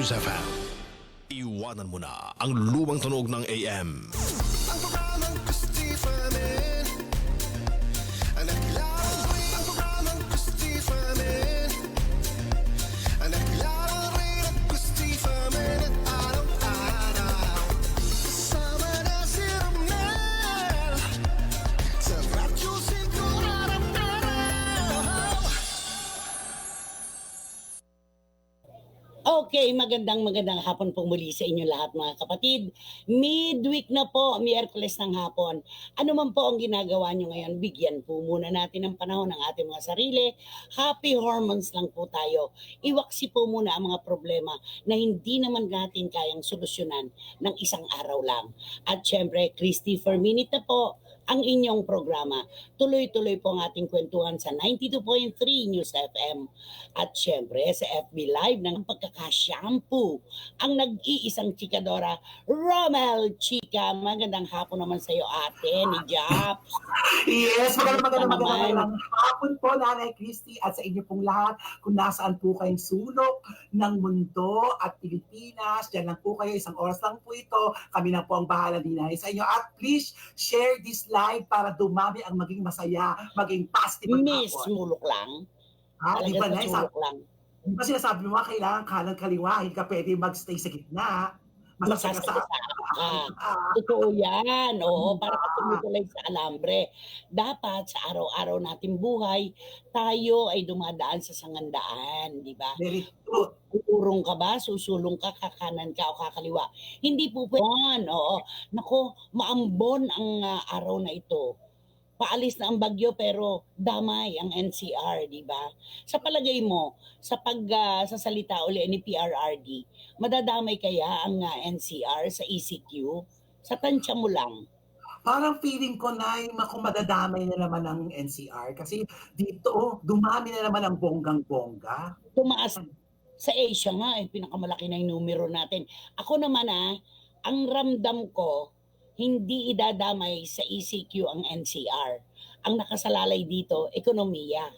News FM. Iwanan mo na ang lumang tunog ng AM. Ang programang Christopher Man. Ang nakilalang rin ang programang Christopher Man. Ang nakilalang rin ang Christopher Man. At araw-araw kasama na si Romel sa radyo siguro araw-araw. Okay, magandang hapon po muli sa inyo lahat mga kapatid. Midweek na po, Miyerkules ng hapon. Ano man po ang ginagawa nyo ngayon, bigyan po muna natin ng panahon ng ating mga sarili. Happy hormones lang po tayo. Iwaksi po muna ang mga problema na hindi naman natin kayang solusyonan ng isang araw lang. At syempre, Christy for Minute na po ang inyong programa. Tuloy-tuloy po ang ating kwentuhan sa 92.3 News FM. At syempre sa FB Live ng pagkakashampoo, ang nag-iisang chikadora, Romel Chika. Magandang hapon naman sa iyo ate, ni Japs. Yes, magandang naman. hapon po, Nanay Christy, at sa inyo pong lahat, kung nasaan po kayong sulok ng mundo at Pilipinas, dyan lang po kayo, isang oras lang po ito, kami na po ang bahala din sa inyo. At please, share this live para dumami ang maging masaya, maging positive Miss hapon. Mulok lang. Ha, di ba, Talaga Nay? sa sulok lang. Di ba sinasabi mo, kailangan kanan kaliwa, hindi ka pwede magstay sa gitna. Masasaya sa... Totoo yan. Oo, para ka tumutulay sa alambre. Dapat sa araw-araw nating buhay, tayo ay dumadaan sa sangandaan, di ba? Very true. Urong ka ba? Susulong ka, kakanan ka o kakaliwa? Hindi po pwede. Oo. Nako, maambon ang araw na ito. Paalis na ang bagyo pero damay ang NCR, di ba? Sa palagay mo, sa sasalita uli ni PRRD, madadamay kaya ang NCR sa ECQ? Sa tansya mo lang. Parang feeling ko na kung madadamay na naman ang NCR kasi dito, dumami na naman ang bonggang-bongga. Tumaas sa Asia nga, pinakamalaki na yung numero natin. Ako naman ang ramdam ko, hindi idadamay sa ECQ ang NCR. Ang nakasalalay dito, ekonomiya.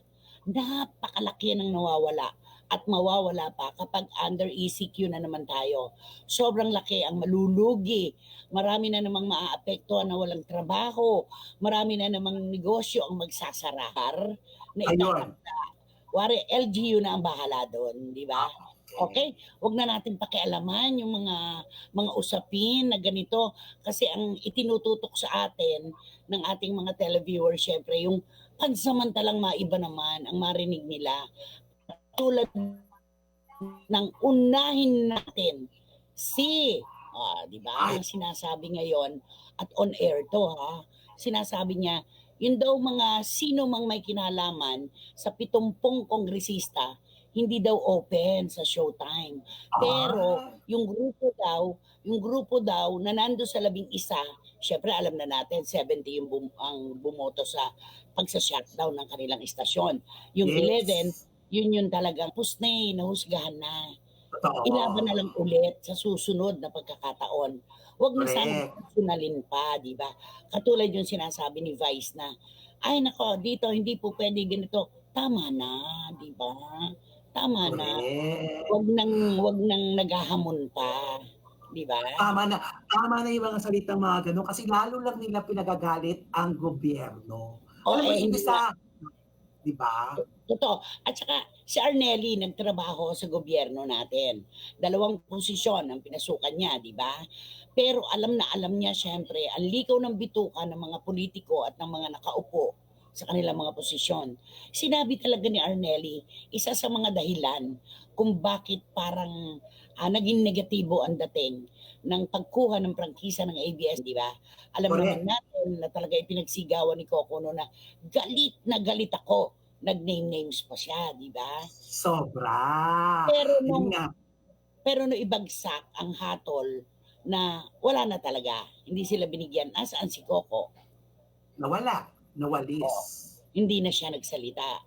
Napakalaki ng nawawala at mawawala pa kapag under ECQ na naman tayo. Sobrang laki ang malulugi. Marami na namang maaapektuhan na walang trabaho. Marami na namang negosyo ang magsasara. Na itatakda. Wari, LGU na ang bahala doon, di ba? Okay, wag na natin pakialaman yung mga usapin na ganito kasi ang itinututok sa atin ng ating mga televiewers syempre yung pansamantalang maiba naman ang marinig nila tulad ng unahin natin di ba ang sinasabi ngayon at on air to sinasabi niya yun daw mga sino mang may kinalaman sa 70 kongresista hindi daw open sa Showtime. Pero yung grupo daw na nando sa 11, syempre alam na natin 70 yung ang bumoto sa pagsa-shutdown ng kanilang istasyon. Yung 11, yun talagang pusnay, nahusgahan na. Ilaban na lang ulit sa susunod na pagkakataon. Huwag na sana personalin pa, di ba? Katulad yung sinasabi ni Vice na, ay nako, dito hindi po pwede ganito. Tama na, di ba? Tama na. Wag nang naghahamon pa. Di ba? Tama na yung mga salitang mga ganun kasi lalo lang nila pinagagalit ang gobyerno. Hindi sa, di ba? Totoo. At saka si Arnelli nagtrabaho sa gobyerno natin. 2 posisyon ang pinasukan niya, di ba? Pero alam niya syempre ang likaw ng bituka ng mga politiko at ng mga nakaupo sa kanilang mga posisyon. Sinabi talaga ni Arnelli, isa sa mga dahilan kung bakit parang naging negatibo ang dating ng pagkuha ng prangkisa ng ABS, di ba? Alam naman natin na talaga ipinagsigawan ni Coco no na galit ako. Nag-names pa siya, di ba? Sobra. Pero nung ibagsak ang hatol na wala na talaga, hindi sila binigyan. Asaan si Coco? Nawalis. Hindi na siya nagsalita.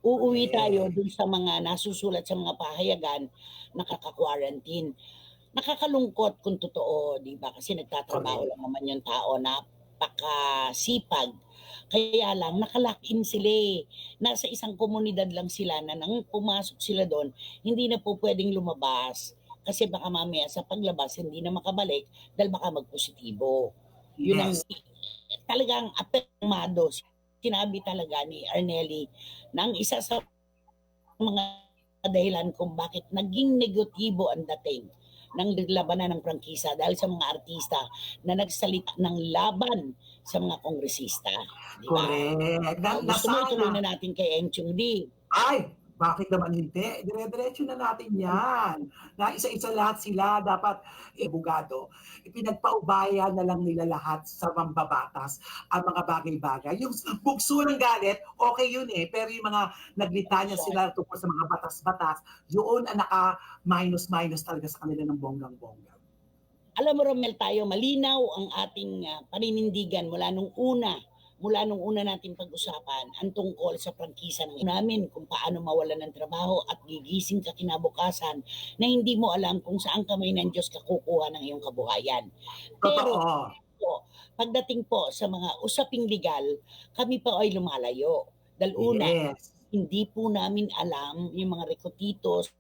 Uuwi tayo dun sa mga nasusulat sa mga pahayagan, nakaka-quarantine. Nakakalungkot kung totoo, di ba? Kasi nagtatrabaho lang naman yung tao, napakasipag. Kaya lang, nakalock-in sila. Nasa isang komunidad lang sila na nang pumasok sila doon, hindi na po pwedeng lumabas. Kasi baka mamaya sa paglabas hindi na makabalik dahil baka magpositibo. Yun ang Yes. talagang apekmado. Sinabi talaga ni Arnelli na ang isa sa mga dahilan kung bakit naging negatibo ang dating ng labanan ng prangkisa dahil sa mga artista na nagsalita ng laban sa mga kongresista. Di ba? Correct. Gusto mo ituloy Nasana. na natin kay Enchong Di. Ay, bakit naman hindi? Dire-diretso na natin yan. Na isa-isa lahat sila dapat bugado. Ipinagpaubayan na lang nila lahat sa mambabatas ang mga bagay-bagay. Yung bugso ng galit, okay yun eh. Pero yung mga naglitanya sila tungkol sa mga batas-batas, yun ang naka-minus-minus talaga sa kanila ng bonggang-bonggang. Alam mo, Romel, tayo malinaw ang ating paninindigan mula nung una natin pag-usapan ang tungkol sa prangkisa ng namin kung paano mawalan ng trabaho at gigising ka kinabukasan na hindi mo alam kung saan kamay ng Diyos ka kukuha ng iyong kabuhayan. Pero Totoo. pagdating po sa mga usaping legal, kami pa ay lumalayo. Dahil una, Yes. hindi po namin alam yung mga rekotitos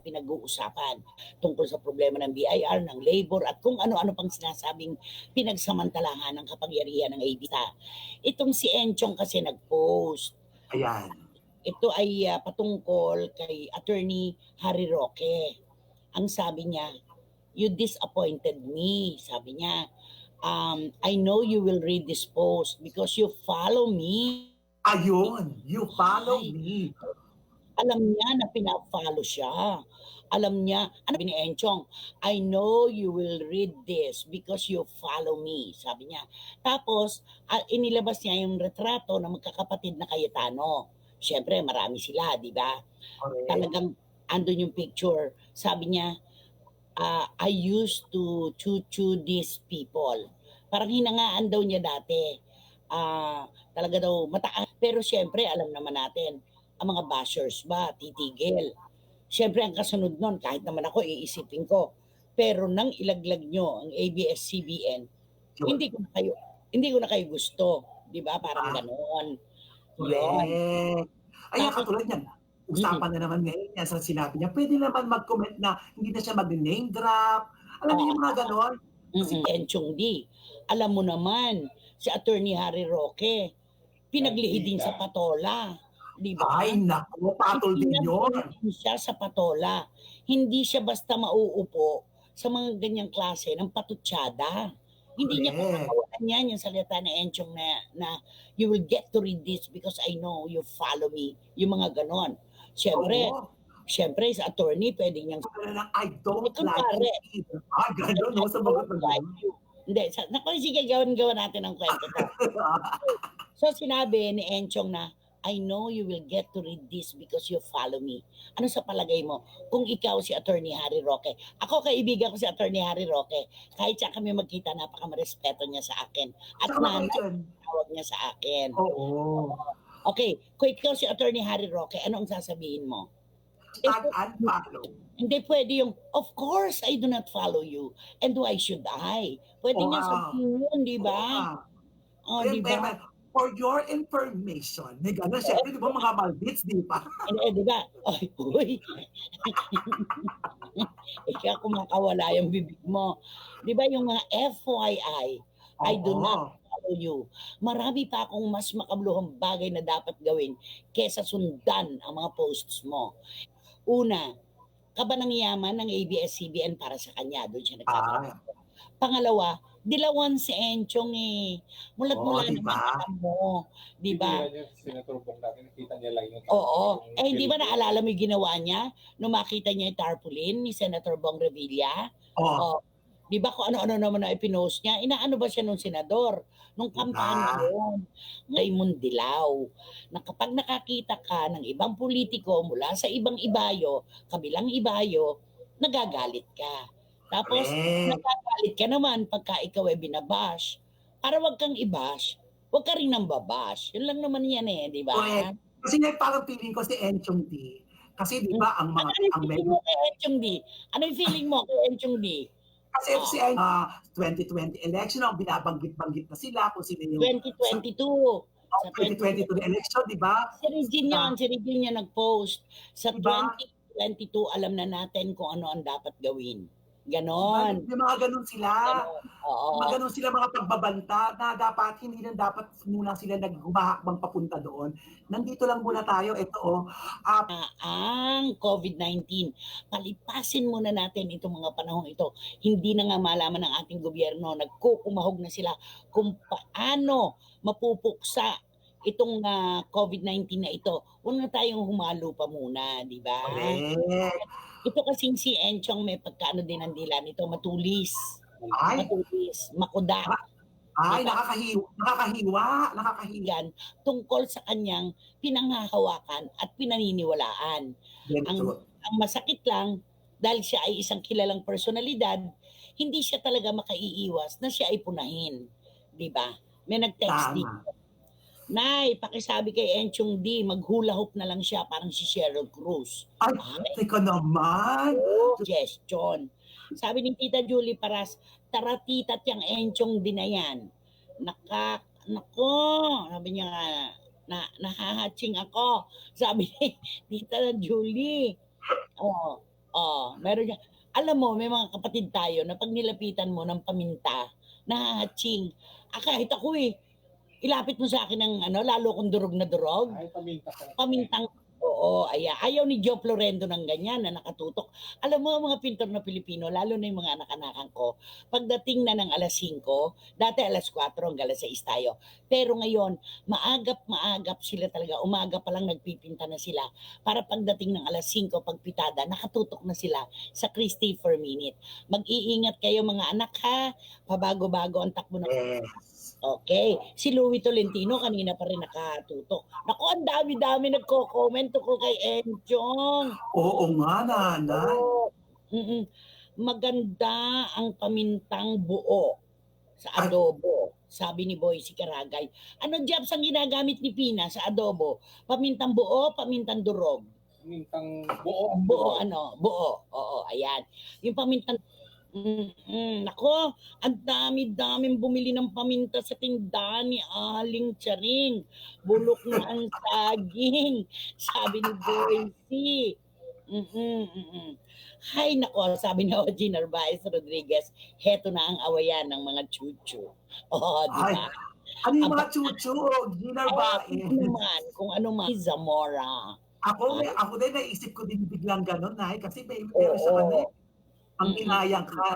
pinag-uusapan tungkol sa problema ng BIR, ng labor, at kung ano-ano pang sinasabing pinagsamantalahan ng kapangyarihan ng ABTA. Itong si Enchong kasi nag-post. Ayan. Ito ay patungkol kay Attorney Harry Roque. Ang sabi niya, "You disappointed me." Sabi niya, "I know you will read this post because you follow me." Ayun. You follow Ay. me. Alam niya na pina-follow siya. Alam niya, ano ni Enchong, "I know you will read this because you follow me." Sabi niya. Tapos, inilabas niya yung retrato ng magkakapatid na Cayetano. Siyempre, marami sila, di ba? Correct. Talagang andun yung picture. Sabi niya, "I used to choo-choo these people." Parang hinangaan daw niya dati. Talaga daw mataas. Pero siyempre, alam naman natin, ang mga bashers ba, titigil. Siyempre, ang kasunod nun, kahit naman ako, iisipin ko. Pero nang ilaglag nyo ang ABS-CBN, Yun. hindi ko na kayo gusto. Di ba? Parang gano'n. Yun. Correct. Ayan, Tapos- katulad yan. Usapan na naman ngayon yan sa sinabi niya. Pwede naman mag-comment na hindi na siya mag-name drop. Alam niyo yung mga ganon? Si Enchong Di. Alam mo naman, si Attorney Harry Roque, pinaglihi din sa patola. Di ba? Ay, naku, patol din yun. Hindi siya sa patola. Hindi siya basta mauupo sa mga ganyang klase ng patutsada. Hindi niya Correct. pakakawalan yan yung salita na Enchong na you will get to read this because I know you follow me. Yung mga ganon. Oo. Siyempre, sa attorney, pwede niyang Pero lang, I don't Ikaw, like pare. you either. Ganon, no? Sa mga ganon. Hindi, naku, sige, gawan natin ang kwento to. So, sinabi ni Enchong na, "I know you will get to read this because you follow me." Ano sa palagay mo? Kung ikaw si Attorney Harry Roque, ako kaibigan ko si Attorney Harry Roque, kahit siya kami magkita, napaka-respeto niya sa akin. At Saka nanay, yun. tawag niya sa akin. Oo. Okay, kung ikaw si Attorney Harry Roque, ano ang sasabihin mo? Tag and follow. Hindi pwede yung, "Of course, I do not follow you. And why should I?" Pwede Oo niya nga. sabihin yun, di ba? Oo. Oh, di ba? For your information, may gano'n. Siyempre, di ba mga Maldives, di ba? Di ba? Ay, uy. Ikaw kumakawala yung bibig mo. Di ba yung mga FYI, I do not follow you. Marami pa akong mas makabuluhang bagay na dapat gawin kesa sundan ang mga posts mo. Una, kaba ng yaman ng ABS-CBN para sa kanya. Doon siya nagtatrabaho. Pangalawa, dilawan si Enchong eh. Mulat-mula diba? naman alam mo. Di ba? Senator Bong natin, nakita niya lang yung... Oo. Hindi ba naalala mo yung ginawa niya nung makita niya yung tarpaulin ni Senator Bong Revilla? Oh, Di ba kung ano-ano naman na ipinost niya? Inaano ba siya nung senador? Nung kampanya yun. Raymond Dilaw. Na kapag nakakita ka ng ibang politiko mula sa ibang ibayo, kabilang ibayo, nagagalit ka. Tapos, nagagalit ka naman pagka ikaw ay binabash. Para wag kang ibash, wag ka rin nang babash. Yun lang naman yan eh, di ba? correct. Kasi parang feeling ko si Enchong D. Kasi di ba ang mga... Ano yung ang feeling mo kay Enchong D? Ano yung feeling mo kay Enchong D? Kasi si 2020 election, ang binabanggit-banggit na sila kung sino yung... 2022. Sa 2022 election, di ba? Si Regine yun, si Regine yun nag-post. Sa Diba? 2022, alam na natin kung ano ang dapat gawin. Ganon. May mga ganun sila. Ganon. Oo. Mga ganun sila mga pagbabanta na dapat hindi na dapat muna sila naghumahakbang papunta doon. Nandito lang muna tayo. Ito Ang COVID-19. Palipasin muna natin itong mga panahong ito. Hindi na nga malaman ng ating gobyerno, nagkukumahog na sila kung paano mapupuksa itong COVID-19 na ito. Huwag na tayong humalo pa muna, di ba? correct. Ito kasing si Enchong may pagkaano din ang dila nito, matulis. Ay, Matulis, makuda. ay, nakakahiwa. Yan tungkol sa kanyang pinanghahawakan at pinaniniwalaan. Very Ang, true. ang masakit lang, dahil siya ay isang kilalang personalidad, hindi siya talaga makaiiwas na siya ay punahin. Di ba? May nag-text dito. Tama. Nay, pakisabi kay Enchong D, maghula hoop na lang siya parang si Sheryl Cruz. Ay, teka naman. Suggestion. Sabi ni Tita Julie Paras, tara tita tiyang Enchong D na yan. Nako, sabi niya nga, nahahatching ako. Sabi ni Tita Julie. Meron niya. Alam mo, may mga kapatid tayo na pag nilapitan mo ng paminta, nahahatching. Kahit ako ilapit mo sa akin ng lalo kong durog na durog. Ay, paminta ka. Pamintang, oo, ayaw ni Joe Florendo ng ganyan na nakatutok. Alam mo, mga pintor na Pilipino, lalo na yung mga anak-anakan ko, pagdating na ng alas 5, dati alas 4 hanggang alas 6 tayo. Pero ngayon, maagap sila talaga. Umaga pa lang nagpipinta na sila. Para pagdating ng alas 5, pagpitada, nakatutok na sila sa Christie per minute. Mag-iingat kayo mga anak ha. Pabago-bago ang takbo ng Yes. Okay. Si Louie Tolentino kanina pa rin nakatutok. Naku, ang dami-dami nagko-comment ko kay Enchong. Oo nga, nanay. Maganda ang pamintang buo sa adobo. Sabi ni Boy si Karagay. Ano jobs ang ginagamit ni Pina sa adobo? Pamintang buo, pamintang durog? Pamintang buo. Buo. Oo, ayan. Yung pamintang Nako, ang dami-daming bumili ng paminta sa tindahan ni Aling Charing. Bulok na ang saging. Sabi ni Boycie. Hay nako, sabi ni Ogie Narvaez Rodriguez, heto na ang awayan ng mga chuchu. Di ba? Ano yung mga chuchu? Ginar ba? Kung ano man, Zamora. Ako din, naisip ko din biglang gano'n, Nay, kasi meron siya kami. Ang inayang ka,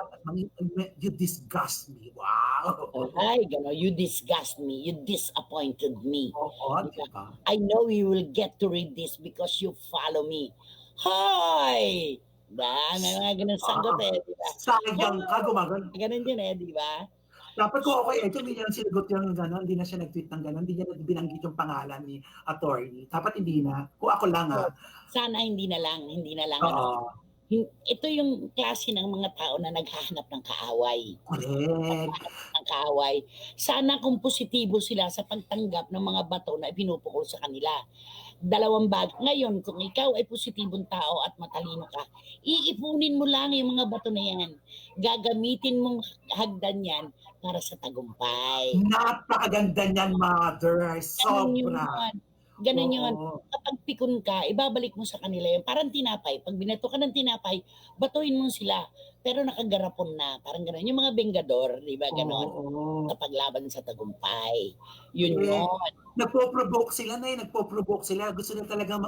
you disgust me. Wow! Ay, gano'n, you disgust me, you disappointed me. Oo, diba? I know you will get to read this because you follow me. Hoy! May mga ganun sagot diba? Sayang ka, gumagano. Ganun yun diba? Dapat ko okay, hindi niya sinagot yung gano'n, hindi na siya nag-tweet ng gano'n, hindi niya binanggit yung pangalan ni attorney. Dapat hindi na. Kung ako lang Sana hindi na lang. Oo. Ito yung klase ng mga tao na naghahanap ng kaaway. Correct. Sana kung positibo sila sa pagtanggap ng mga bato na ipinupukol sa kanila. Dalawang bagay. Ngayon, kung ikaw ay positibong tao at matalino ka, iipunin mo lang yung mga bato na yan. Gagamitin mong hagdan yan para sa tagumpay. Napakaganda niyan, mother. Sobra. Ganun yun. Kapag pikon ka, ibabalik mo sa kanila yun. Parang tinapay. Pag binato ka ng tinapay, batuhin mo sila. Pero nakagarapon na. Parang gano'n. Yung mga bengador, di ba? Gano'n. Kapag laban sa tagumpay. Yun yun. Nagpo-provoke sila Gusto nila talaga,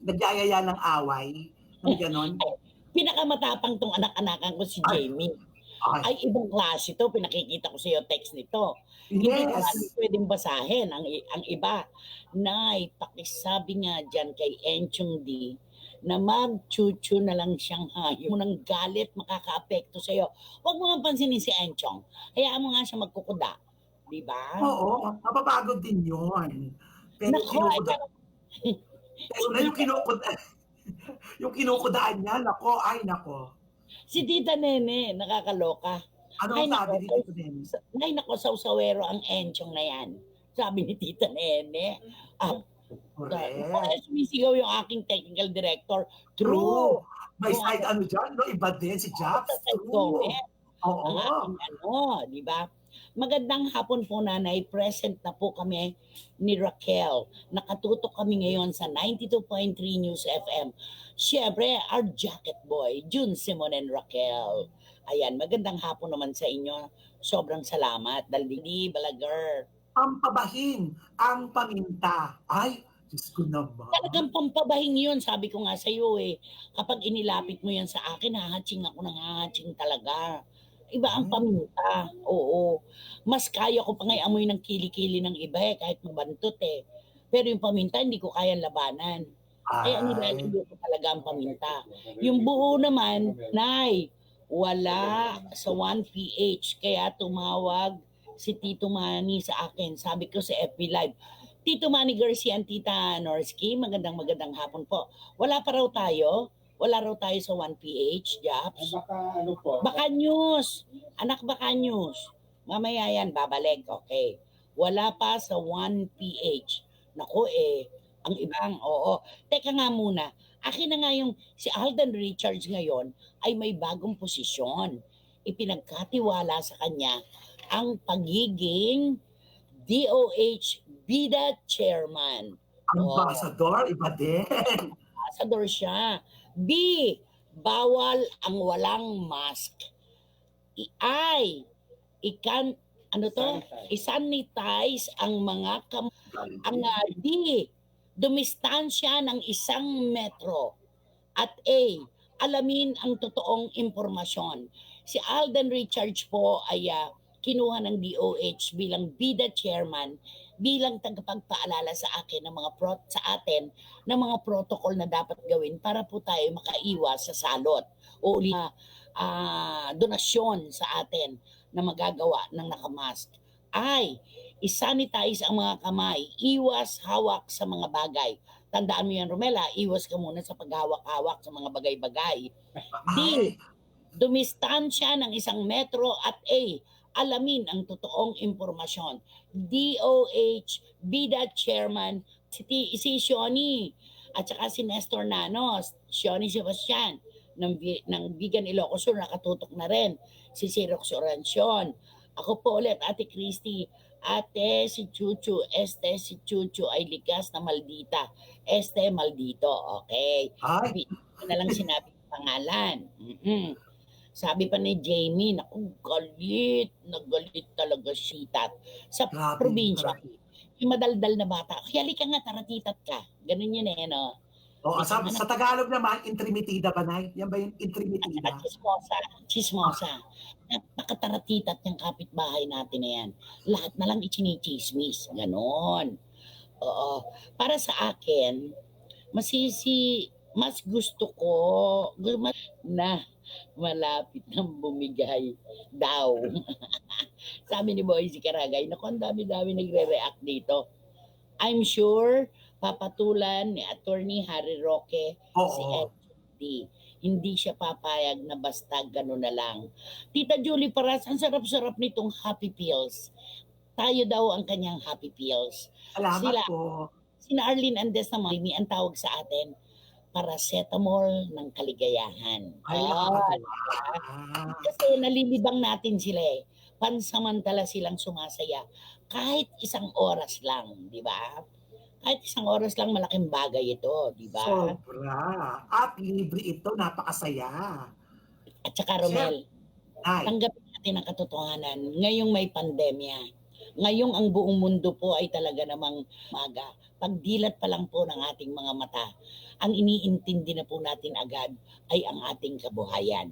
nagyayaya ng away. Gano'n. Pinakamatapang tong anak-anakan ko si Jamie. Ay, ibang klase to. Pinakikita ko sa iyo text nito. Hindi ko pwedeng basahin ang iba. Nay, pakisabi nga dyan kay Enchong D na mag-chuchu na lang siyang hayop. Munang galit, makaka-apekto sa iyo. Huwag mo nga pansinin si Enchong. Hayaan mo nga siya magkukuda. Di ba? Oo, mapapagod din yun. Pero yung kinukudaan niya, nako. Si Tita Nene, nakakaloka. Ano ang sabi ni Tita Nene? Ay, nako, sawsawero ang Enchong na yan. Sabi ni Tita Nene. Sumisigaw yung aking technical director. True. May side dyan, no? Iba din si Japs. True. Ang aking di ba? Magandang hapon po, Nanay. Present na po kami ni Raquel. Nakatutok kami ngayon sa 92.3 News FM. Siyempre, our jacket boy, Jun Simon and Raquel. Ayan, magandang hapon naman sa inyo. Sobrang salamat. Daldi Balaguer. Pampabahin ang paminta. Ay, Diyos ko naman. Talagang pampabahing yun, sabi ko nga sa iyo eh. Kapag inilapit mo yan sa akin, hahatching ako ng hahatching talaga. Iba ang paminta. Oo. Mas kaya ko pa nga amoy ng kilikili ng iba eh, kahit mabantot eh. Pero yung paminta, hindi ko kayang labanan. Kaya nilalagay ko talaga ang paminta. Yung buo naman, Nay, wala sa 1PH. Kaya tumawag si Tito Manny sa akin. Sabi ko sa FB Live, Tito Manny Garcia and Tita Norsky, magandang hapon po. Wala pa raw tayo? Wala raw tayo sa 1PH, Japs? Baka ano po? Baka News. Anak Baka News. Mamaya yan, babalik. Okay. Wala pa sa 1PH. Naku ang ibang, oo. Teka nga muna. Akin na nga yung si Alden Richards ngayon ay may bagong posisyon. Ipinagkatiwala sa kanya ang pagiging DOH Bida Chairman. Ambassador, iba din. Ambassador siya. B, bawal ang walang mask. I-sanitize ang mga D, dumistansya ng 1 metro. At A, alamin ang totoong impormasyon. Si Alden Richards po ay kinuha ng DOH bilang Bida Chairman, bilang tagapagpaalala sa akin ng mga sa atin ng mga protocol na dapat gawin para po tayo makaiwas sa salot o donasyon sa atin na magagawa ng nakamask. Ay, isanitize ang mga kamay, iwas hawak sa mga bagay. Tandaan mo yan, Romela, iwas ka muna sa paghawak-hawak sa mga bagay-bagay. D, dumistansya ng 1 metro. At A, alamin ang totoong impormasyon. DOH Bida Chairman si Shoni at saka si Nestor Nanos, Shoni Sebastian ng Bigan Ilocos Sur, nakatutok na rin. Si Rox Orancion. Ako po ulit, Ate Christy. Ate si Chuchu, si Chuchu ay likas na maldita. Maldito. Okay. Ay. Hindi na lang sinabi yung pangalan. Sabi pa ni Jamie, naku, nagalit talaga sitat. Sa probinsya, yung madaldal na bata, kaya ka nga, taratitat ka. Ganun yun no? Sa Tagalog naman, intrimitida ba, Nay? Yan ba yung intrimitida? Chismosa. Napakataratitat ng kapitbahay natin na yan. Lahat na lang ichinichismis. Ganon. Oo. Para sa akin, mas gusto ko na malapit nang bumigay daw. Sabi ni Boy si Karagay, naku, ang dami-dami nagre-react dito. I'm sure papatulan ni Attorney Harry Roque si FD. Hindi siya papayag na basta gano'n na lang. Tita Julie Paras, ang sarap-sarap nitong Happy Pills. Tayo daw ang kanyang Happy Pills. Salamat po. Sina Arlene Andes naman, ang tawag sa atin, paracetamol ng kaligayahan. Kasi nalilibang natin sila Pansamantala silang sumasaya. Kahit 1 oras lang, di ba? Kahit 1 oras lang, malaking bagay ito, di ba? Sobra. At libre ito, napakasaya. At saka Romel, tanggapin natin ang katotohanan. Ngayong may pandemya, ngayong ang buong mundo po ay talaga namang maga. Pagdilat pa lang po ng ating mga mata, ang iniintindi na po natin agad ay ang ating kabuhayan.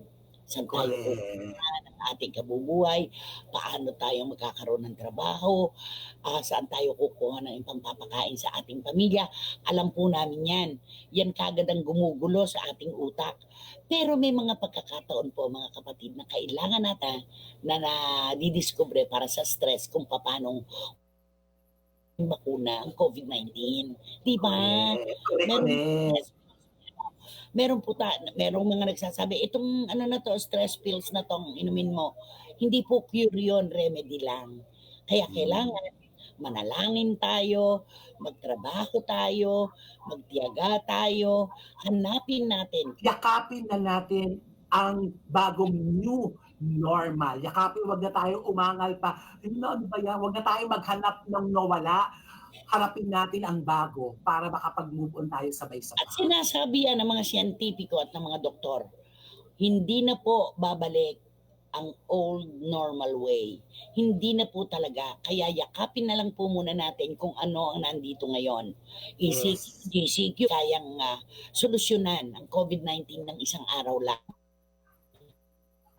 Saan tayo pupunta ng ating kabubuhay, paano tayo magkakaroon ng trabaho, saan tayo kukuha ng pampapakain sa ating pamilya. Alam po namin yan. Yan kagad ang gumugulo sa ating utak. Pero may mga pagkakataon po, mga kapatid, na kailangan natin na nadidiscover para sa stress kung paano bakuna ang COVID-19. Diba? Merong mga nagsasabi, itong stress pills na tong inumin mo, hindi po cure yun, remedy lang. Kaya kailangan manalangin tayo, magtrabaho tayo, magtiyaga tayo, hanapin natin. Yakapin na natin ang bagong new normal. Yakapin, wag na tayong umangal pa. Ano ba yan? Wag na tayong maghanap ng nawala. Harapin natin ang bago para makapag-move on tayo sabay-sabay. At sinasabi yan ng mga siyentipiko at ng mga doktor, hindi na po babalik ang old normal way. Hindi na po talaga. Kaya yakapin na lang po muna natin kung ano ang nandito ngayon. Yes. GCQ kayang solusyonan ang COVID-19 ng isang araw lang.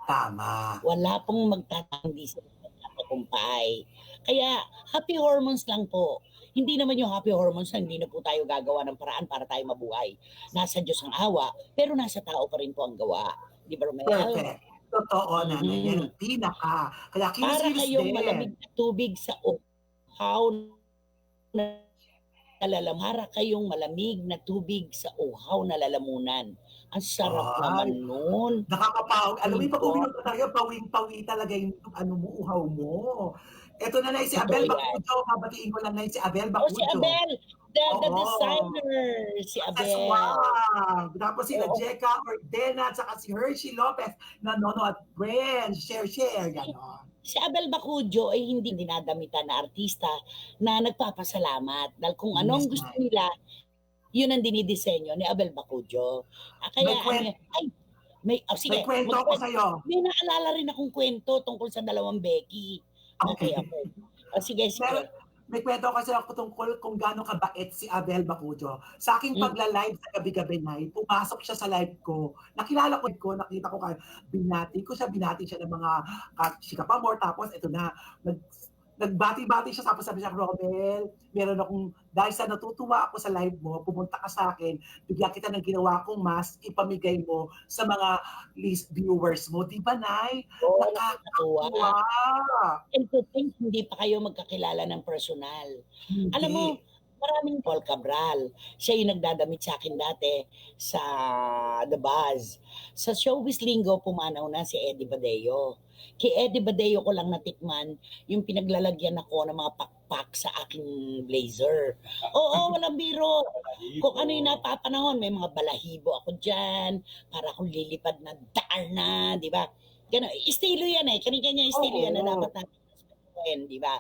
Tama. Wala pong magtatanggi sa magtatagumpay. Kaya happy hormones lang po. Hindi naman yung happy hormones na hindi na po tayo gagawa ng paraan para tayo mabuhay. Nasa Diyos ang awa, pero nasa tao pa rin po ang gawa. Di ba, Romel? Perfect. Totoo na. Mhm. Yan ang pinaka. Kaya Para kilos kayong din. malamig na tubig sa uhaw na para kayong malamig na tubig sa uhaw na lalamunan. Ang sarap Ay. naman nun. Nakakapawag. Alam mo, Diba? pag uminom ka talaga, pawing-pawi talaga yung ano mo, uhaw mo. Ito na si Totoo Abel yan. Bacujo. Babatiin ko lang na si Abel O si Bacujo. Abel, the Oo. designer, si Abel. Aswang. Tapos si Oo. Jeka Ordena at saka si Hershey Lopez na Nono at Brand. Share. Ganon. Si Abel Bacujo ay hindi dinadamitan na artista na nagpapasalamat dahil kung Yes, anong gusto ma'am. nila, yun ang dinidisenyo ni Abel Bacujo. Kaya May kwento. sige, May kwento ako sa'yo. may naalala rin akong kwento tungkol sa dalawang Becky. Okay, Okay. Sige. May kwento kasi ako tungkol kung gaano kabait si Abel Bacujo. Sa aking pagla-live sa gabi-gabi na, pumasok siya sa live ko. Nakita ko binati siya ng mga chika pamor. Tapos ito na, nagbati-bati siya. Tapos sabi siya, Romel, meron akong, dahil sa natutuwa ako sa live mo, pumunta ka sa akin, bigyan kita ng ginawa kong mask, ipamigay mo sa mga viewers mo. Di ba, Nay? Oo, Nakakatuwa. And to think, hindi pa kayo magkakilala ng personal. Alam mo, maraming Paul Cabral. Siya yung nagdadamit sa akin dati sa The Buzz. Sa Showbiz Linggo, pumanaw na si Eddie Badeo. Kay Eddie Badeo ko lang natikman yung pinaglalagyan ako ng mga pakpak sa aking blazer. Oo, walang biro. Kung ano yung napapanahon, may mga balahibo ako dyan, para akong lilipad na Darna, di ba? Ganun. Estilo yan eh. Kanya-kanya estilo yan na Oo. dapat natin respetuhin, di ba?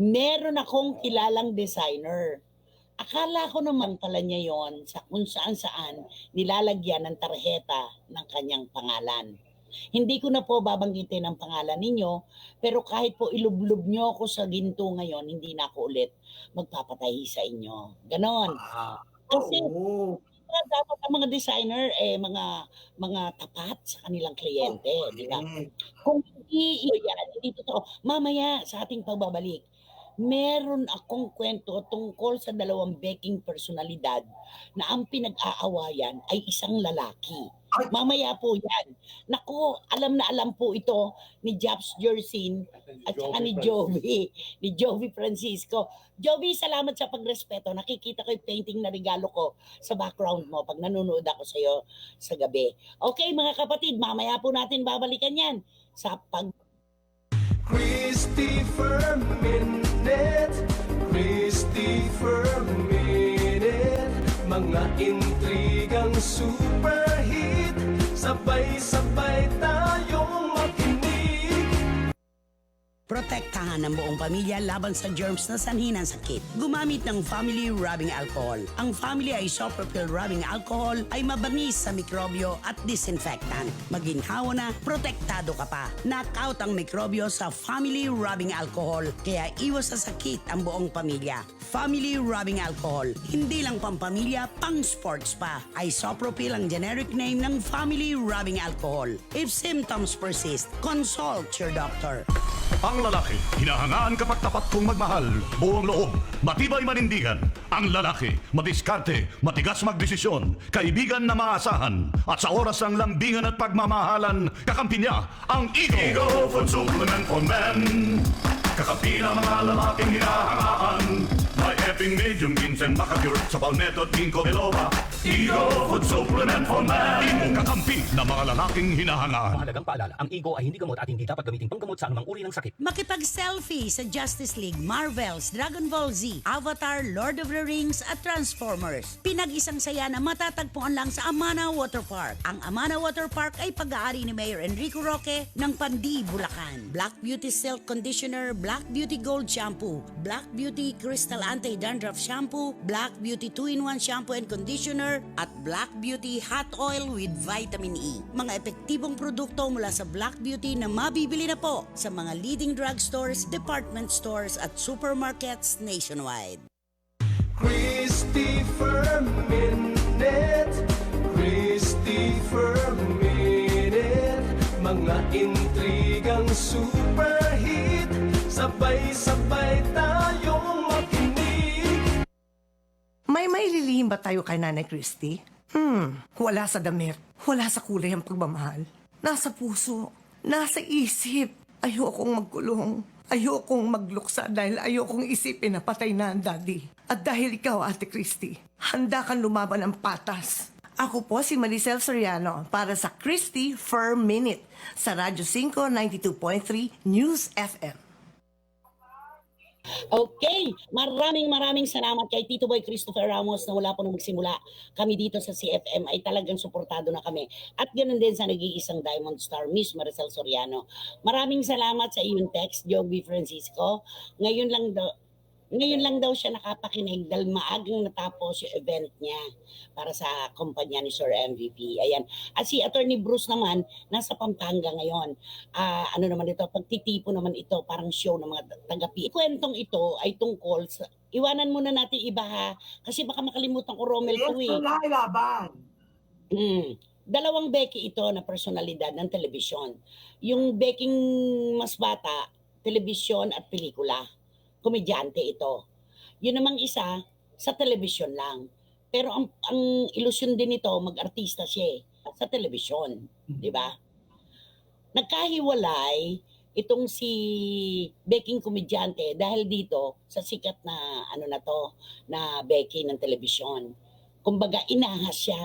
Meron akong kilalang designer. Akala ko naman pala niya yon sa kung saan nilalagyan ng tarheta ng kanyang pangalan. Hindi ko na po babanggitin ang pangalan ninyo, pero kahit po ilublob nyo ako sa ginto ngayon, hindi na ako ulit magpapatahi sa inyo. Ganon. Kasi dapat ang mga designer mga tapat sa kanilang kliyente, di ba? Kung hindi yan, hindi totoo. Mamaya sa ating pagbabalik, meron akong kwento tungkol sa dalawang baking personalidad na ang pinag-aawayan ay isang lalaki. Mamaya po yan. Naku, alam na alam po ito ni Japs Jersin at saka ni Jovi Francisco. Jovi, salamat sa pagrespeto. Nakikita ko yung painting na regalo ko sa background mo pag nanonood ako sa iyo sa gabi. Okay mga kapatid, mamaya po natin babalikan yan sa Christopher Minute, mga intrigang superhit, sabay-sabay tayong makinig. Protektahan ang buong pamilya laban sa germs na sanhi ng sakit. Gumamit ng Family Rubbing Alcohol. Ang Family Isopropyl Rubbing Alcohol ay mabangis sa mikrobyo at disinfectant. Maginhawa na, protektado ka pa. Knockout ang mikrobyo sa Family Rubbing Alcohol, kaya iwas sa sakit ang buong pamilya. Family Rubbing Alcohol, hindi lang pampamilya, pang sports pa. Isopropyl ang generic name ng Family Rubbing Alcohol. If symptoms persist, consult your doctor. Ang lalaki, hinahangaan kapag tapat kong magmahal, buong loob, matibay manindigan. Ang lalaki, madiskarte, matigas magdesisyon, kaibigan na maasahan. At sa oras ng lambingan at pagmamahalan, kakampi niya ang Ego Food Supplement for Men. Kakampi ng mga lalaking hinahangaan, High Epping Medium Ginseng Macacure sa Palmetto at Ginkgo Biloba. Eagle Food Supplement for Man. Imong kakampi na mga lalaking hinahangaan. Mahalagang paalala, ang Igo ay hindi gamot at hindi dapat gamitin panggamot sa anumang uri ng sakit. Makipag-selfie sa Justice League, Marvels, Dragon Ball Z, Avatar, Lord of the Rings at Transformers. Pinag-isang saya na matatagpuan lang sa Amana Water Park. Ang Amana Water Park ay pag-aari ni Mayor Enrico Roque ng Pandi, Bulacan. Black Beauty Silk Conditioner, Black Beauty Gold Shampoo, Black Beauty Crystal Anti-Dandruff Shampoo, Black Beauty 2-in-1 Shampoo and Conditioner, at Black Beauty Hot Oil with Vitamin E. Mga epektibong produkto mula sa Black Beauty na mabibili na po sa mga leading drugstores, department stores at supermarkets nationwide. Christopher Minute, Christopher Minute, mga intrigang superhit, sabay-sabay tayong makinig. May maililihim ba tayo kay Nanay Christy? Wala sa damit, wala sa kulay ang pagmamahal. Nasa puso, nasa isip. Ayokong magkulong. Ayokong magluksa dahil ayokong isipin na patay na ang daddy. At dahil ikaw, Ate Christy, handa kang lumaban ng patas. Ako po si Maricel Soriano para sa Christy Per Minute sa Radyo 5 92.3 News FM. Okay, maraming salamat kay Tito Boy Christopher Ramos na wala po nung magsimula. Kami dito sa CFM ay talagang suportado na kami. At ganoon din sa nag-iisang Diamond Star, Miss Maricel Soriano. Maraming salamat sa iyong text, Joby Francisco. Ngayon lang daw siya nakapakinig dahil maagang natapos yung event niya para sa kumpanya ni Sir MVP. Ayan. At si Attorney Bruce naman, nasa Pampanga ngayon. Ano naman ito, pagtitipo naman ito, parang show ng mga tagapi. Kwentong ito ay tungkol sa, iwanan muna natin iba ha, kasi baka makalimutan ko Romel ko eh. Laban. Dalawang Becky ito na personalidad ng telebisyon. Yung Becking mas bata, telebisyon at pelikula. Komedyante ito. Yun namang isa, sa telebisyon lang. Pero ang ilusyon din nito, mag-artista siya sa telebisyon. Di ba? Nagkahiwalay itong si Becking komedyante dahil dito sa sikat na na Becky ng telebisyon. Kumbaga, inahas siya.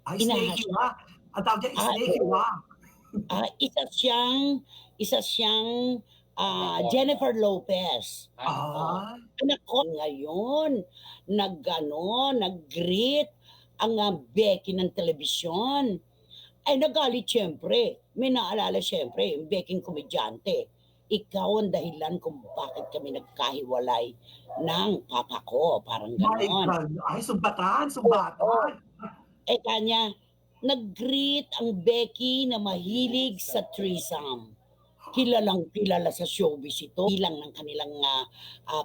Ay, snakey wa. Ang tawag niya, snakey wa. Isa siyang Jennifer Lopez. Anak ko ngayon, nag-greet ang Becky ng telebisyon. Ay nagalit siyempre. May naalala siyempre, yung Becking komedyante. Ikaw ang dahilan kung bakit kami nagkahiwalay ng papa ko. Parang My ganon. God. Ay, sumbatan. Kanya, nag-greet ang Becky na mahilig sa threesome. Kilalang kilala sa showbiz ito bilang ng kanilang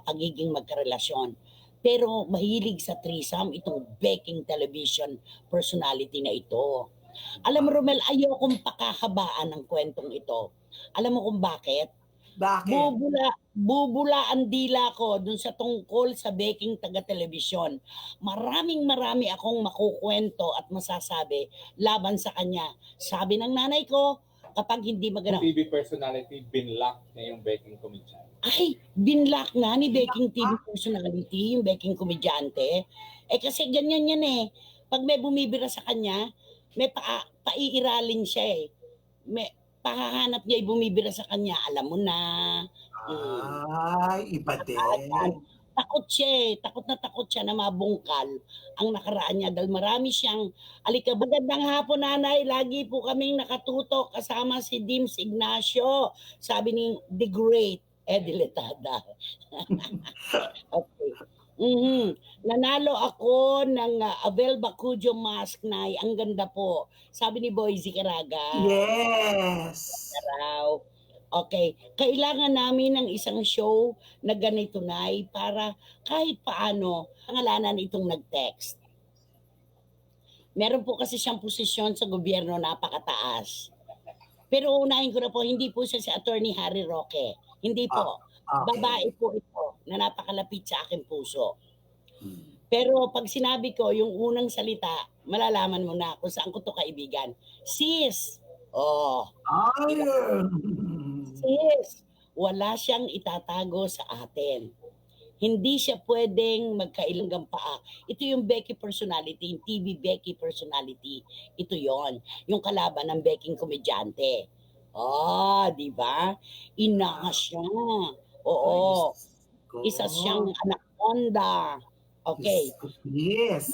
pagiging magkarelasyon. Pero mahilig sa threesome itong Becking television personality na ito. Alam mo Romel, ayokong pakahabaan ng kwentong ito. Alam mo kung bakit? Bakit? Bubula ang dila ko dun sa tungkol sa Becking taga-telebisyon. Marami akong makukwento at masasabi laban sa kanya. Sabi ng nanay ko, kapag hindi maganda. TV personality, binlock niya yung Becking komedyante. Ay, binlock na ni Becking TV personality, yung Becking komedyante. Kasi ganyan yan eh. Pag may bumibira sa kanya, may paiiralin siya eh. May pahahanap niya ay bumibira sa kanya. Alam mo na. Ay, iba din. Takot siya eh. Takot siya na mabungkal ang nakaraan niya dahil marami siyang magandang hapon nanay, lagi po kaming nakatutok kasama si Dims Ignacio, sabi ni The Great Ediletada. Okay. Nanalo ako ng Abel Bacujo mask na ang ganda po, sabi ni Boyzy Caraga. Yes. Okay, kailangan namin ng isang show na ganito na para kahit paano pangalanan itong nag-text. Meron po kasi siyang posisyon sa gobyerno napakataas. Pero unahin ko na po, hindi po siya si Attorney Harry Roque. Hindi po. Okay. Babae po ito na napakalapit sa aking puso. Pero pag sinabi ko yung unang salita, malalaman mo na kung saan ko to kaibigan. Sis! Sis! Wala siyang itatago sa atin. Hindi siya pwedeng magkailanggang paa. Ito yung Becky personality, yung TV Becky personality. Ito yon, yung kalaban ng Becking komedyante. Di ba? Inangas siya. Oo. Isa siyang anaconda. Okay. Yes.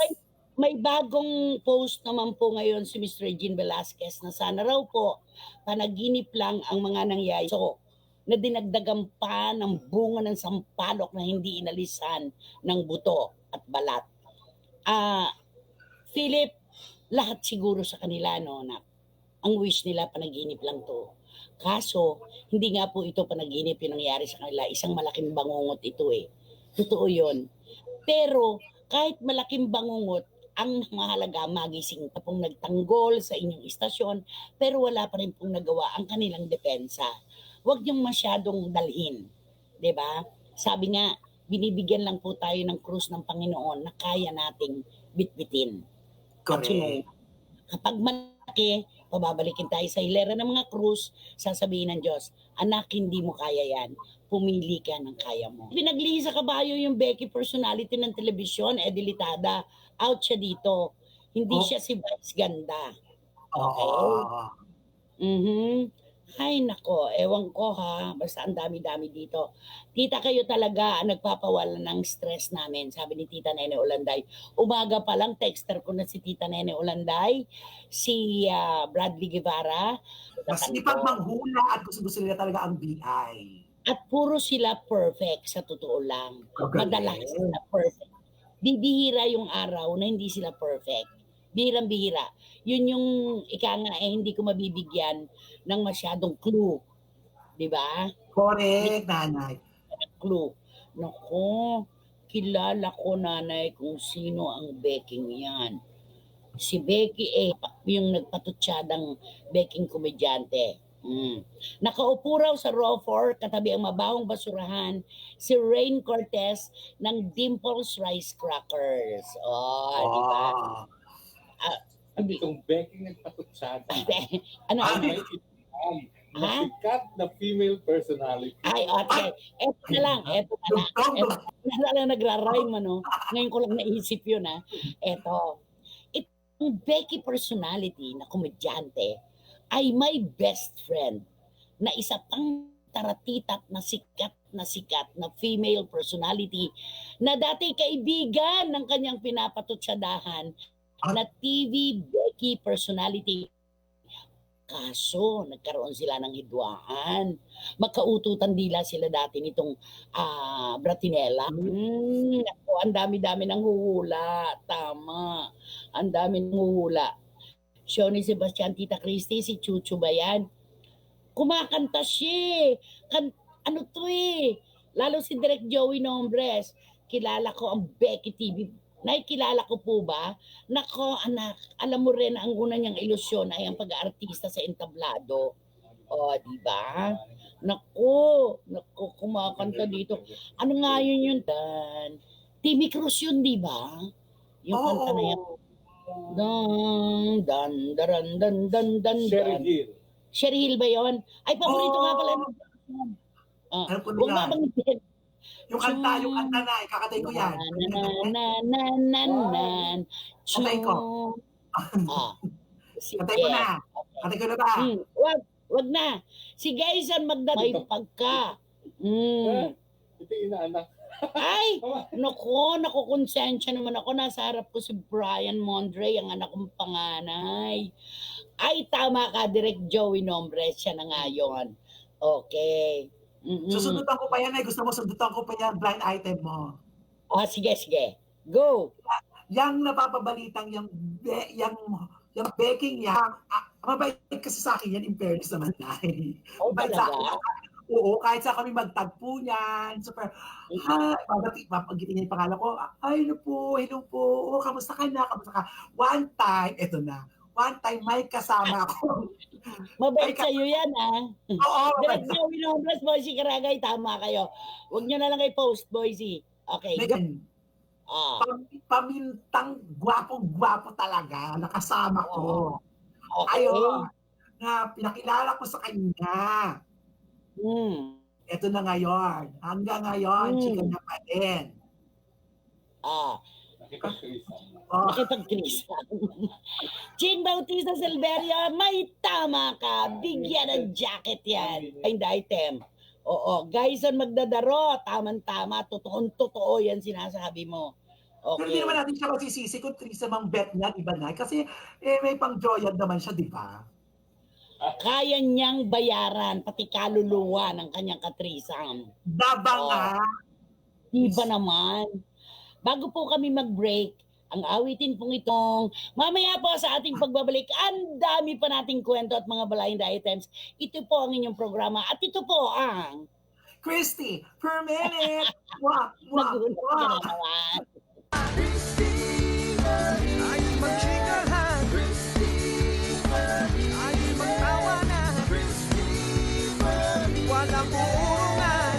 May bagong post naman po ngayon si Miss Regine Velasquez na sana raw po panaginip lang ang mga nangyayari. So, na dinagdagan pa ng bunga ng sampalok na hindi inalisan ng buto at balat. Philip, lahat siguro sa kanila, no, na ang wish nila panaginip lang to. Kaso, hindi nga po ito panaginip yung nangyari sa kanila. Isang malaking bangungot ito eh. Totoo yun. Pero, kahit malaking bangungot, ang mahalaga magising pa pong nagtanggol sa inyong istasyon, pero wala pa rin pong nagawa ang kanilang depensa. Huwag niyong masyadong dalhin. 'Di ba? Sabi nga, binibigyan lang po tayo ng krus ng Panginoon na kaya nating bitbitin. At Correct. kapag malaki, pababalikin tayo sa hilera ng mga krus, sasabihin ng Diyos, anak, hindi mo kaya yan. Pumili ka ng kaya mo. Pinaglihi sa kabayo yung Becky personality ng telebisyon, Edilitada. Out siya dito. Hindi siya si Vice Ganda. Oo. Ay nako, ewan ko ha. Basta ang dami-dami dito. Tita, kayo talaga ang nagpapawala ng stress namin, sabi ni Tita Nene Olanday. Umaga pa lang, texter ko na si Tita Nene Olanday, si Bradley Guevara. Mas ipag manghula at gusto nila talaga ang BI. At puro sila perfect, sa totoo lang. Okay. Madalas sila perfect. Bibihira yung araw na hindi sila perfect. Bihirang-bihira. Yun yung hindi ko mabibigyan ng masyadong clue. Di ba? Correct, nanay. Clue. Nako, kilala ko, nanay, kung sino ang Becking yan. Si Becky yung nagpatutsyadang Becking komedyante. Nakaupo raw sa Raw 4 katabi ang mabahong basurahan si Rain Cortez ng Dimples Rice Crackers. Di ba? Hindi itong Becking nagpatutsada. Ano? May sikat na female personality. Ay, okay. Eto na lang. Eto na lang nagra-rhyme, ano? Ngayon ko lang naisip yun, ha? Eto. Itong Becky personality na komedyante ay my best friend na isa pang taratitat na sikat na female personality na dati kaibigan ng kanyang pinapatutsadahan na TV Becky personality. Kaso, nagkaroon sila ng hidwaan. Magkaututan dila sila dati nitong Bratinella. Ako, ang dami-dami ng huhula. Tama. Ang dami ng huhula. Show ni Sebastian, Tita Christy, si Chuchu ba yan? Kumakanta siya. Ano to eh? Lalo si Direk Joey Nombres. Kilala ko ang Becky TV. Nakikilala ko po ba? Nako, anak, alam mo rin ang una niyang ilusyon ay ang pag-aartista sa entablado. Di ba? Nako, kumakanta dito. Ano nga yun? Timmy Cruz yun, di ba? Yung kanta na yan. Sherry Hill. Sherry Hill ba yun? Ay, paborito nga pala. Huwag mabanggitin. Yung kanta na, kakatay ko yan. Katay ko. Katay ko na. Katay ko na ba? Wag na. Si Gayson may pagka. Ito inaanak. Ay, nakukonsensya naman ako. Nasa harap ko si Brian Mondre, ang anak kong panganay. Ay, tama ka, Direk Joey Nombres, siya na nga yun. Okay. Susundutan ko pa yan ay gusto mo sundutan ko pa yan blind item mo. Sige. Go. Yang napapabalitang yung Becking yan. Mabait kasi sa akin yan in fairness naman ay. Mabait sa akin. Oo, kahit sa kami magtagpo niyan. Super, papagitin niya yung pangalan ko. Ay, hello po. Kamusta ka na? One time, eto na. One time, may kasama ako. Mabait sa'yo yan, Oo, Direct Joey Nombres, Boysie Karagay, tama kayo. Huwag nyo na lang i-post, Boysie. Okay. Pamintang gwapo-gwapo talaga. Nakasama ko. Okay. Ayun, na pinakilala ko sa kanya. Ito na ngayon. Hanggang ngayon, chika na pa din. Nakipag-threesome. Oh, Nakipag-threesome. Ching Bautista Silveria, may tama ka. Bigyan ng jacket yan. Ay, hindi, item. Oo, Guyson Magdadaro, tamang-tama. Totoong-totoo yan sinasabi mo. Pero hindi Okay. naman natin siya masisisi kung threesome ang bet niya, di ba, Nay? Kasi may pang-joyad naman siya, di ba? Kaya niyang bayaran, pati kaluluwa ng kanyang katrisam. Daba Oh. nga. Iba naman. Bago po kami mag-break, ang awitin pong itong mamaya po sa ating pagbabalik, ang dami pa nating kwento at mga blind items. Ito po ang inyong programa at ito po ang Christy, per minute. Wah, wah, Nagulat ka na wah. naman. Ay magchikahan, ay magtawanan, walang uurungan.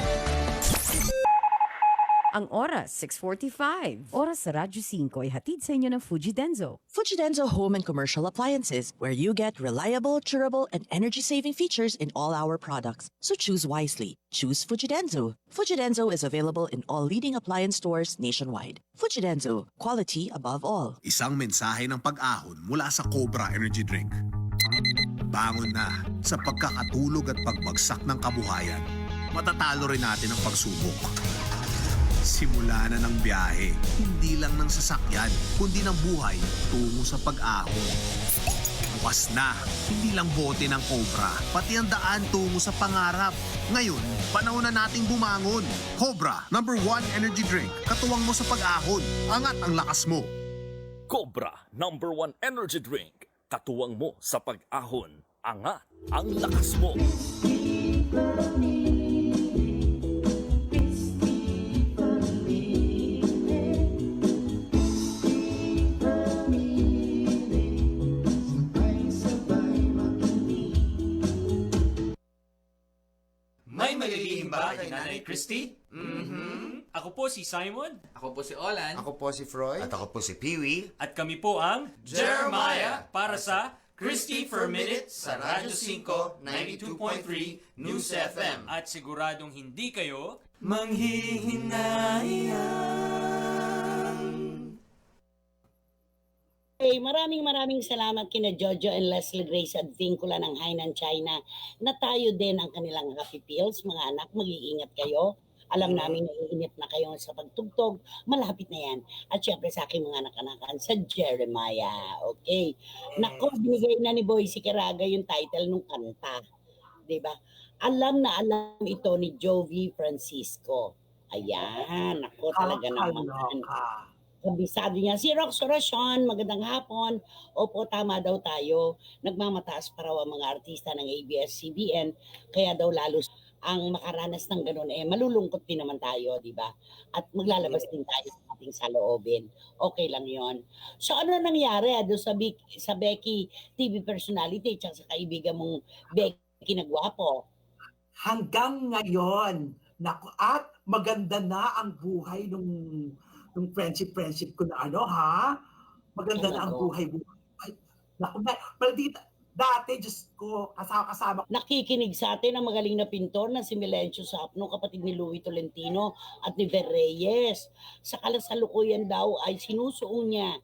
Ang oras, 6:45. Oras sa Radyo 5 ay hatid sa inyo ng Fuji Denso. Fuji Denso Home and Commercial Appliances, where you get reliable, durable, and energy-saving features in all our products. So choose wisely. Choose Fuji Denso. Fuji Denso is available in all leading appliance stores nationwide. Fuji Denso, quality above all. Isang mensahe ng pag-ahon mula sa Cobra Energy Drink. Bangon na sa pagkakatulog at pagbagsak ng kabuhayan. Matatalo rin natin ang pagsubok. Simula na ng biyahe, hindi lang ng sasakyan, kundi ng buhay tungo sa pag-ahon. Bukas na, hindi lang bote ng Cobra, pati ang daan tungo sa pangarap. Ngayon, panahon na nating bumangon. Cobra, #1 energy drink. Katuwang mo sa pag-ahon. Angat ang lakas mo. Cobra, #1 energy drink. Katuwang mo sa pag-ahon. Angat ang lakas mo. May malilihim ba kay Nanay Christy? Ako po si Simon. Ako po si Olan. Ako po si Froy. At ako po si Peewee. At kami po ang Jeremiah para sa Christy for Minute sa Radyo 5, 92.3 News FM. At siguradong hindi kayo Okay, maraming salamat kina Jojo and Leslie Grace at Vincula ng Hainan, China na tayo din ang kanilang happy pills. Mga anak, mag-iingat kayo. Alam namin naiinip na kayo sa pagtugtog. Malapit na yan. At syempre sa aking mga anak-anakan sa Jeremiah. Okay. Nako, binigay na ni Boycie Caraga yung title ng kanta. Diba? Alam na alam ito ni Jovi Francisco. Ayan. Nako, talaga naman. Kakaloka. Kabisado niya. Si Rox Oracion, magandang hapon. Opo, tama daw tayo. Nagmamataas pa raw ang mga artista ng ABS-CBN. Kaya daw lalo ang makaranas ng ganun, malulungkot din naman tayo, di ba? At maglalabas din tayo sa ating saloobin. Okay lang yon. So ano nangyari doon sa Becky TV personality at sa kaibigan mong Becky na gwapo? Hanggang ngayon, naku, at maganda na ang buhay nung friendship ko na maganda na ang buhay. Ay, naku, maldita. Dati, Diyos ko, kasama. Nakikinig sa atin ang magaling na pintor na si Melencio Sapno, kapatid ni Louie Tolentino at ni Ver Reyes. Sa kasalukuyan daw ay sinusuong niya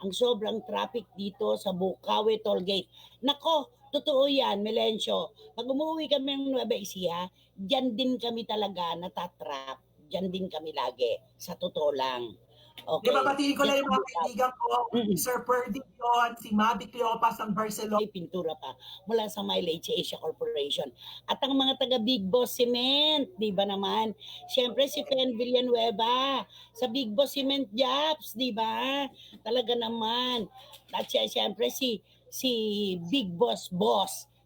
ang sobrang traffic dito sa Bukawi Tollgate. Nako, totoo yan, Melencio. Pag umuwi kami ng Nueva Ecija, dyan din kami talaga natatrap. Dyan din kami lagi. Sa totoo lang. Okay. Di ba, batiin ko lang yung mga kaibigan ko, Sir Perdy yun, si Mavi Cleopas ng Barcelona. May pintura pa mula sa Mileage Asia Corporation. At ang mga taga Big Boss Cement, di ba naman? Siyempre si Pen Villanueva sa Big Boss Cement Jobs, di ba? Talaga naman. At siyempre si Big Boss,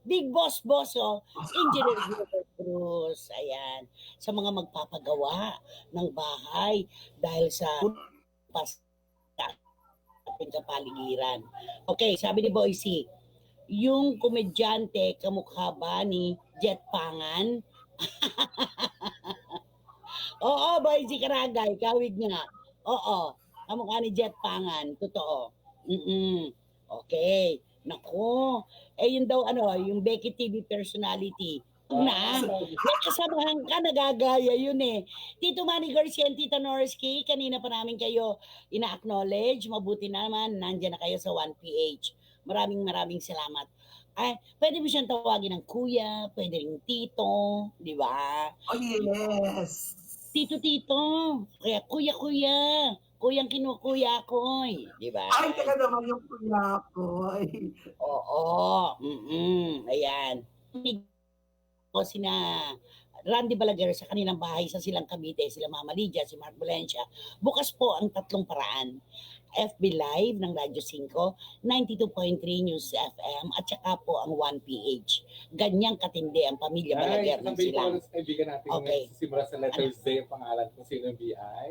Engineer Gilbert Cruz, ayan, sa mga magpapagawa ng bahay dahil sa kapaligiran. Okay, sabi ni Boycie, yung komedyante kamukha ba ni Jet Pangan? Oo, Boycie Caraga, kawig nga. Oo, kamukha ni Jet Pangan, totoo. Okay. Nako, yun daw yung Becky TV personality. na. May kasamahan ka, nagagaya yun eh. Tito Manny Garcia and Tita Norsky, kanina pa namin kayo ina-acknowledge. Mabuti naman, nandyan na kayo sa 1PH. Maraming salamat. Ay, pwede mo siyang tawagin ng kuya, pwede rin tito, di ba? Oh, yes. Tito, kaya kuya, kuyang kinukuya ko, di ba? Ay, teka naman yung kuya ko. Oo, ayan. O sina Randy Balaguer sa kanilang bahay sa Silang Cavite, sila Mama Lydia, si Mark Valencia. Bukas po ang tatlong paraan. FB Live ng Radyo 5, 92.3 News FM, at saka po ang 1PH. Ganyang katindi ang pamilya Balaguer ng Silang. Kaibigan natin Okay. simula sa letters Z ang pangalan kung sino yung BI.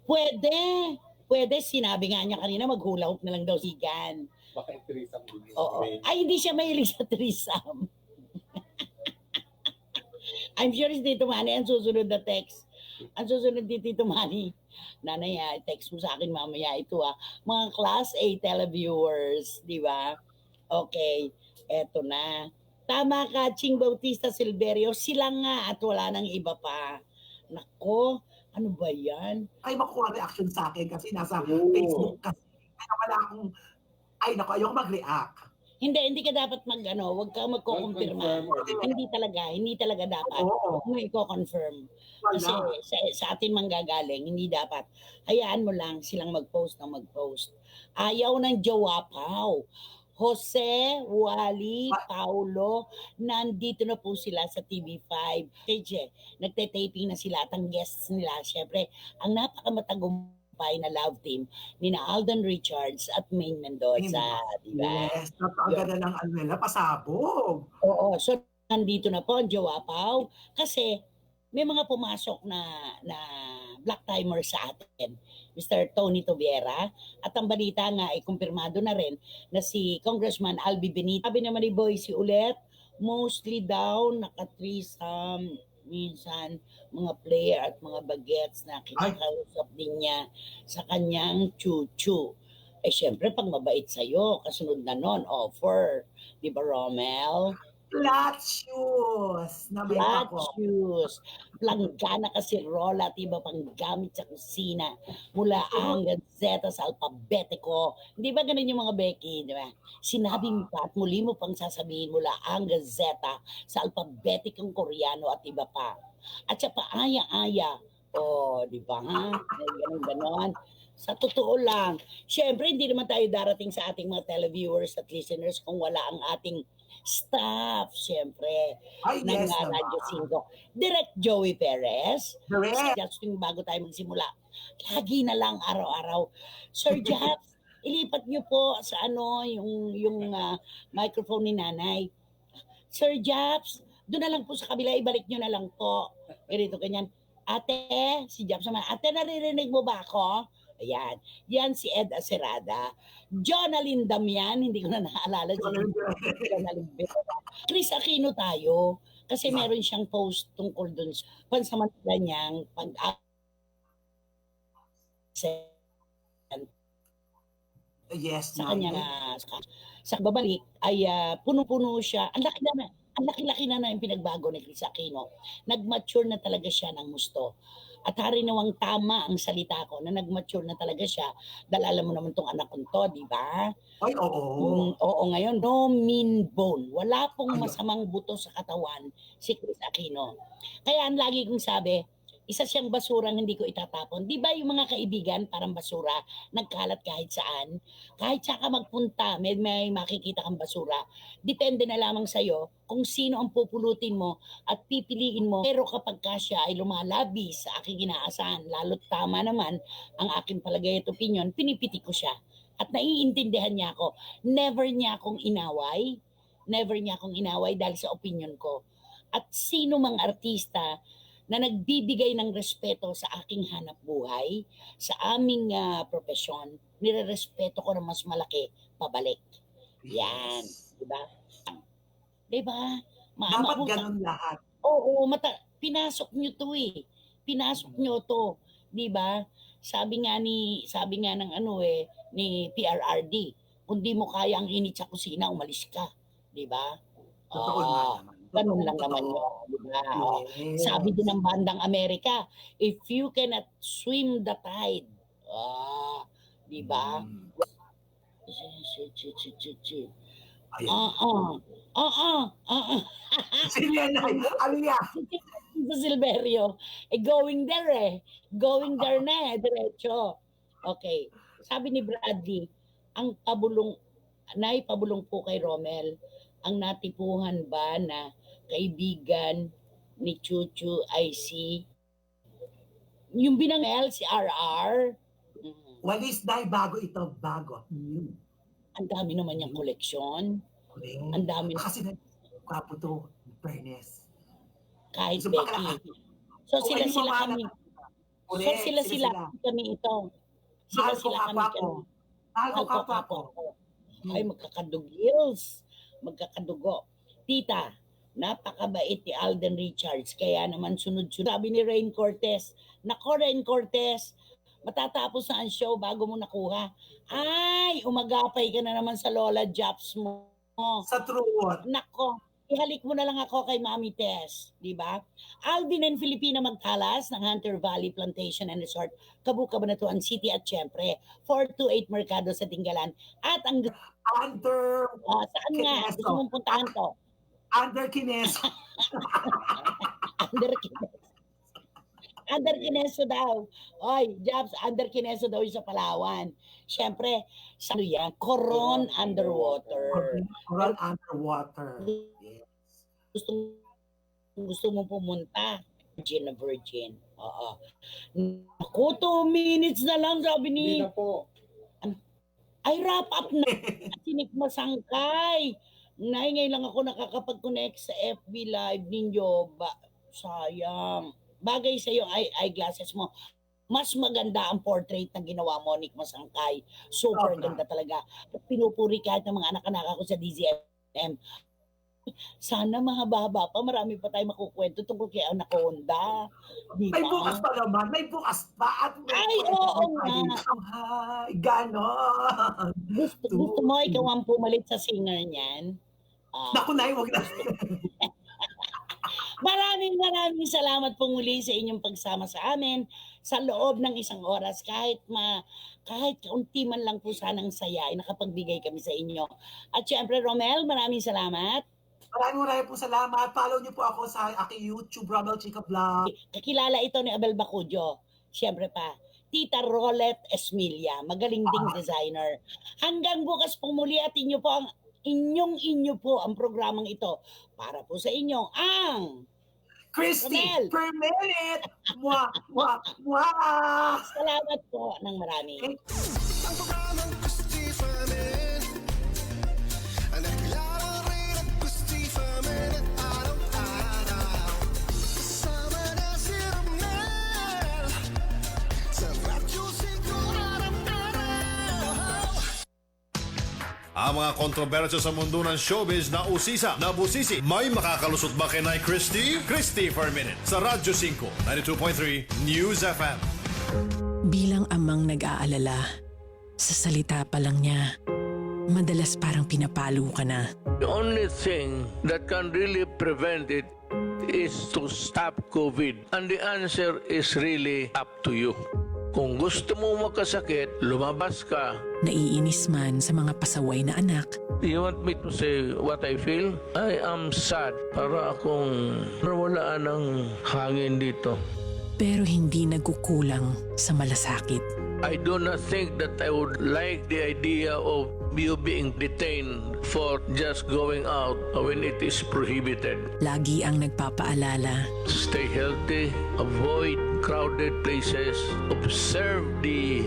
Pwede. Sinabi nga niya kanina, maghula hoop na lang daw sigan. Baka yung threesome din. Oo. Ay, hindi siya mahilig sa threesome. I'm sure si Tito Manny ang susunod na text. Ang susunod ni Tito Manny. Nanay, text mo sa akin mamaya ito Mga Class A televiewers, di ba? Okay, eto na. Tama ka, Ching Bautista Silverio. Sila nga at wala nang iba pa. Nako, ano ba yan? Ay, makuha reaction sa akin kasi nasa Facebook kasi. Kaya wala akong, ayoko mag-react. Hindi ka dapat wag kang magko-confirma. Hindi talaga dapat. Huwag mo i-confirm. Kasi sa atin manggagaling, hindi dapat. Hayaan mo lang silang mag-post. Ayaw ng jowa, Pao. Jose, Wally, Paulo, nandito na po sila sa TV5. Nagte-taping na sila at ang guests nila. Siyempre, ang napakamatagong na love team ni na Alden Richards at Maine Mendoza, di ba? Yes, napakaganda ng nila, pasabog. Oo, so nandito na po ang jowa, Pao, kasi may mga pumasok na black timer sa atin, Mr. Tony Tobiera, at ang balita nga ay kumpirmado na rin na si Congressman Albi Benito. Sabi naman ni Boyce ulit, mostly daw naka-threesome, minsan mga player at mga bagets na kinakausap din niya sa kanyang chuchu. Syempre, pag mabait sa'yo, kasunod na nun, offer. Di ba, Romel? Flat shoes. Flat shoes. Planggana kasi Rola, diba, pang gamit sa kusina. Mula hanggang Z sa alpabetiko. Hindi ba ganun yung mga Becky, di ba? Sinabi mo pa at muli mo pang sasabihin mula hanggang Z sa alpabetikong Koreano at iba pa. At siya pa aya-aya. Di ba ha? Ganon. Sa totoo lang, syempre hindi naman tayo darating sa ating mga televiewers at listeners kung wala ang ating staff, syempre, ng Radyo 5. Direct Joey Perez. Just bago tayo magsimula, lagi na lang araw-araw, Sir Japs, ilipat niyo po sa yung microphone ni Nanay. Sir Japs, doon na lang po sa kabila, ibalik niyo na lang po. Ganito, ganyan. Ate, si Japs naman, ate, naririnig mo ba ako? Ayan. Yan si Ed Acerada. Jonalyn Damian, hindi ko na naalala. Chris Aquino tayo. Kasi meron siyang post tungkol dun sa pansamantala niyang yes, sa kanya sa babalik ay puno-puno siya. Ang laki-laki na yung pinagbago ni Chris Aquino. Nag-mature na talaga siya ng gusto. At hari nawang tama ang salita ko na nag-mature na talaga siya. Dahil alam mo naman tong anak ko to, di ba? Ay, oo. Oo, ngayon, no mean bone. Wala pong masamang buto sa katawan si Chris Aquino. Kaya ang lagi kong sabi, isa siyang basurang hindi ko itatapon. Di ba yung mga kaibigan, parang basura, nagkalat kahit saan? Kahit saan ka magpunta, may makikita kang basura. Depende na lamang sa'yo kung sino ang pupulutin mo at pipiliin mo. Pero kapag siya ay lumalabi sa aking inaasahan, lalo't tama naman ang aking palagay at opinion, pinipiti ko siya. At naiintindihan niya ako. Never niya akong inaway dahil sa opinion ko. At sino mang artista na nagbibigay ng respeto sa aking hanap buhay, sa aming profesyon, nire-respeto ko na mas malaki pabalik. Yan. Diba? Diba? Dapat ganun lahat. Oo, pinasok nyo to eh. Pinasok nyo to. Diba? Sabi nga ng ni PRRD, kung di mo kaya ang init sa kusina, umalis ka. Diba? Totoo naman. Ganun lang naman yun. Diba? Sabi din ng bandang Amerika, if you cannot swim the tide, diba? Sino yan, Nay? Ano yan? Sa Silverio. Going there Going there na diretso. Okay. Sabi ni Bradley, ang naipabulong po kay Romel, ang natipuhan ba na kaibigan ni Chuchu ay yung binangel si RR? Walis, Nay, bago ito, bago. Ang dami naman niyang koleksyon. Ang dami. Kasi kapo to, fairness. Kahit So, Becky. So sila kami. So sila kami ito. Sila kami. Mahal ko kapwa ko. Ay, magkakadugo. Tita, napakabait ni Alden Richards. Kaya naman sunod-sunod. Sabi ni Rain Cortez, nako Rain Cortez, matatapos na ang show bago mo nakuha. Ay, umagapay ka na naman sa Lola Japs mo. Sa truth. Nako, ihalik mo na lang ako kay Mami Tess, di ba? Alvin and Filipina Magtalas ng Hunter Valley Plantation and Resort, Cabanatuan City at syempre 428 Mercado sa Tinggalan. At ang saan nga? Gusto mong puntahan to? Under Kineso. Under Kineso daw. Oy, Jobs, Under Kineso daw yung sa Palawan. Siyempre, sa ano yan? Coron Underwater. Coron Underwater. Gusto mo pumunta? Virgin na Virgin. Oo. Naku, 2 minutes na lang, sabi ni... Hindi na po. Ay, wrap up na. Sinik Masangkay. Ngayon lang ako nakakapag-connect sa FB Live ninyo. Sayang. Bagay sa iyo eyeglasses mo. Mas maganda ang portrait na ginawa mo, Nick Masangkay. Super ganda talaga. Pinupuri kahit ng mga anak-anak ko sa DZFM. Sana mahaba-haba pa. Marami pa tayo makukwento tungkol kay Anaconda. Diba? May bukas pa naman. May bukas pa. At ay, oo nga. Ganon. Gusto mo ikaw ang pumalit sa singer niyan? Naku, Nay, wag na. Maraming salamat po muli sa inyong pagsama sa amin sa loob ng 1 oras. Kahit kaunti man lang po sanang saya ay nakapagbigay kami sa inyo. At syempre, Romel, maraming salamat. Maraming po salamat. Follow niyo po ako sa aking YouTube, Romel Chica Vlog. Kakilala ito ni Abel Bacudio. Syempre pa, Tita Rolet Esmilia, magaling ding designer. Hanggang bukas po muli at inyo po ang programang ito. Para po sa inyo ang Christy Romel. per minute. Mwah, mwah, mwah. Salamat po ng marami. Ang programang Christy per minute. Nakilala rin ang Christy per minute. Araw-araw. Kasama na si Romel. Sa Radyo 5 araw-araw. Ang mga kontrobersya sa mundo ng showbiz na usisa, na busisi. May makakalusot ba kay Nay Christy? Christy for a minute sa Radyo 5, 92.3 News FM. Bilang amang nag-aalala, sa salita pa lang niya, madalas parang pinapalo ka na. The only thing that can really prevent it is to stop COVID. And the answer is really up to you. Kung gusto mo makasakit, lumabas ka. Naiinis man sa mga pasaway na anak. You want me to say what I feel? I am sad. Para akong nawalaan ng hangin dito. Pero hindi nagkukulang sa malasakit. I do not think that I would like the idea of you being detained for just going out when it is prohibited. Lagi ang nagpapaalala. Stay healthy, avoid crowded places, observe the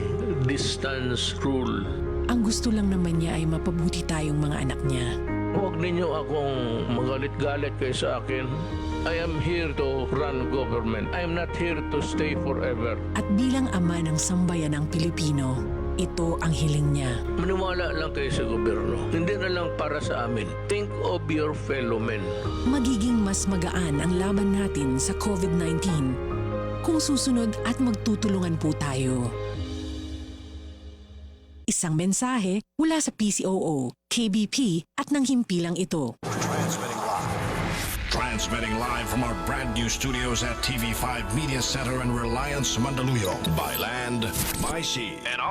distance rule. Ang gusto lang naman niya ay mapabuti tayong mga anak niya. Huwag ninyo akong magalit-galit kayo sa akin. I am here to run government. I am not here to stay forever. At bilang ama ng sambayan ng Pilipino, ito ang hiling niya. Maniwala lang kayo sa gobyerno. Hindi na lang para sa amin. Think of your fellow men. Magiging mas magaan ang laban natin sa COVID-19 kung susunod at magtutulungan po tayo. Isang mensahe mula sa PCOO, KBP at ng himpilang ito. Transmitting live. Reliance Betting live from our brand new studios at TV5 Media Center and Reliance Mandaluyong. By land, by sea, and